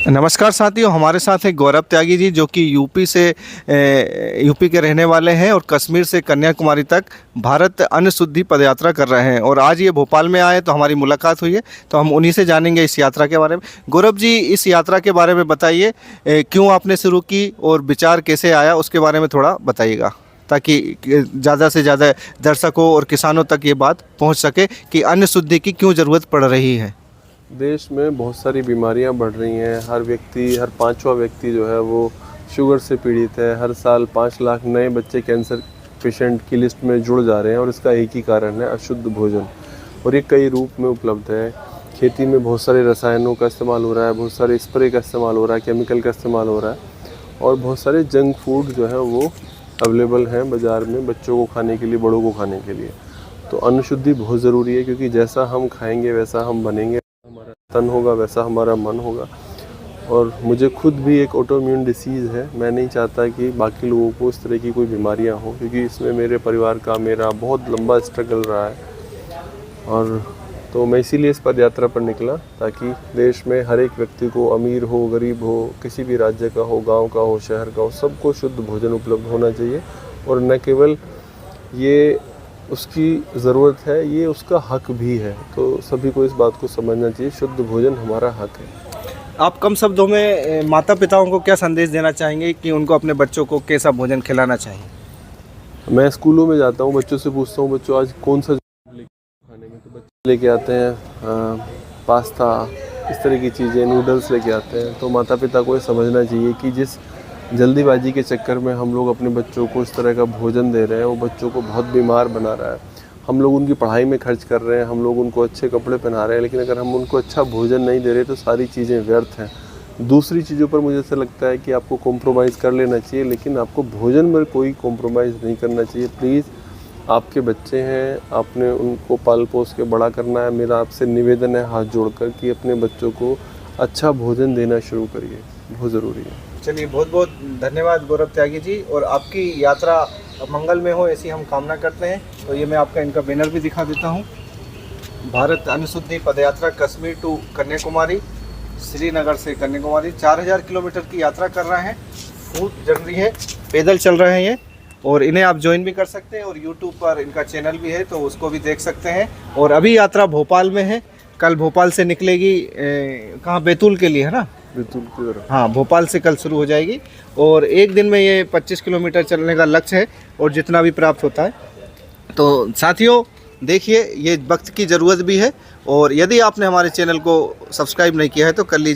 नमस्कार साथियों, हमारे साथ हैं गौरव त्यागी जी जो कि यूपी के रहने वाले हैं और कश्मीर से कन्याकुमारी तक भारत अन्न शुद्धि पदयात्रा कर रहे हैं और आज ये भोपाल में आए तो हमारी मुलाकात हुई है, तो हम उन्हीं से जानेंगे इस यात्रा के बारे में। गौरव जी, इस यात्रा के बारे में बताइए, क्यों आपने शुरू की और विचार कैसे आया, उसके बारे में थोड़ा बताइएगा ताकि ज़्यादा से ज़्यादा दर्शकों और किसानों तक ये बात पहुँच सके कि अन्न शुद्धि की क्यों ज़रूरत पड़ रही है। देश में बहुत सारी बीमारियां बढ़ रही हैं। हर पांचवा व्यक्ति जो है वो शुगर से पीड़ित है। हर साल 5 लाख नए बच्चे कैंसर पेशेंट की लिस्ट में जुड़ जा रहे हैं और इसका एक ही कारण है अशुद्ध भोजन, और ये कई रूप में उपलब्ध है। खेती में बहुत सारे रसायनों का इस्तेमाल हो रहा है, बहुत सारे स्प्रे का इस्तेमाल हो रहा है, केमिकल का इस्तेमाल हो रहा है, और बहुत सारे जंक फूड जो है वो अवेलेबल हैं बाज़ार में बच्चों को खाने के लिए, बड़ों को खाने के लिए। तो अन्न शुद्धि बहुत ज़रूरी है, क्योंकि जैसा हम खाएंगे वैसा हम बनेंगे, हमारा तन होगा वैसा हमारा मन होगा। और मुझे खुद भी एक ऑटोइम्यून डिसीज़ है। मैं नहीं चाहता कि बाकी लोगों को इस तरह की कोई बीमारियां हों, क्योंकि इसमें मेरे परिवार का मेरा बहुत लंबा स्ट्रगल रहा है। और तो मैं इसीलिए इस पदयात्रा पर निकला, ताकि देश में हर एक व्यक्ति को, अमीर हो गरीब हो, किसी भी राज्य का हो, गांव का हो, शहर का हो, सबको शुद्ध भोजन उपलब्ध होना चाहिए। और न केवल ये उसकी ज़रूरत है, ये उसका हक भी है। तो सभी को इस बात को समझना चाहिए, शुद्ध भोजन हमारा हक है। आप कम शब्दों में माता पिताओं को क्या संदेश देना चाहेंगे कि उनको अपने बच्चों को कैसा भोजन खिलाना चाहिए? मैं स्कूलों में जाता हूँ, बच्चों से पूछता हूँ, बच्चों आज कौन सा खाने में, तो बच्चे लेके आते हैं पास्ता, इस तरह की चीज़ें, नूडल्स लेके आते हैं। तो माता पिता को ये समझना चाहिए कि जिस जल्दीबाजी के चक्कर में हम लोग अपने बच्चों को इस तरह का भोजन दे रहे हैं, वो बच्चों को बहुत बीमार बना रहा है। हम लोग उनकी पढ़ाई में खर्च कर रहे हैं, हम लोग उनको अच्छे कपड़े पहना रहे हैं, लेकिन अगर हम उनको अच्छा भोजन नहीं दे रहे तो सारी चीज़ें व्यर्थ हैं। दूसरी चीज़ों पर मुझे ऐसा लगता है कि आपको कॉम्प्रोमाइज़ कर लेना चाहिए, लेकिन आपको भोजन में कोई कॉम्प्रोमाइज़ नहीं करना चाहिए। प्लीज़, आपके बच्चे हैं, आपने उनको पाल पोस के बड़ा करना है। मेरा आपसे निवेदन है हाथ जोड़कर कि अपने बच्चों को अच्छा भोजन देना शुरू करिए, बहुत ज़रूरी है। चलिए, बहुत बहुत धन्यवाद गौरव त्यागी जी, और आपकी यात्रा मंगल में हो ऐसी हम कामना करते हैं। तो ये मैं आपका इनका बैनर भी दिखा देता हूँ। भारत अन्न शुद्धि पदयात्रा कश्मीर टू कन्याकुमारी, श्रीनगर से कन्याकुमारी 4000 किलोमीटर की यात्रा कर रहे हैं। फुट जर्नी है, पैदल चल रहे हैं ये, और इन्हें आप ज्वाइन भी कर सकते हैं और यूट्यूब पर इनका चैनल भी है तो उसको भी देख सकते हैं। और अभी यात्रा भोपाल में है, कल भोपाल से निकलेगी, कहाँ, बैतूल के लिए है ना? बैतूल की तरफ। हाँ, भोपाल से कल शुरू हो जाएगी और एक दिन में ये 25 किलोमीटर चलने का लक्ष्य है, और जितना भी प्राप्त होता है। तो साथियों देखिए, ये वक्त की ज़रूरत भी है, और यदि आपने हमारे चैनल को सब्सक्राइब नहीं किया है तो कर लीजिए,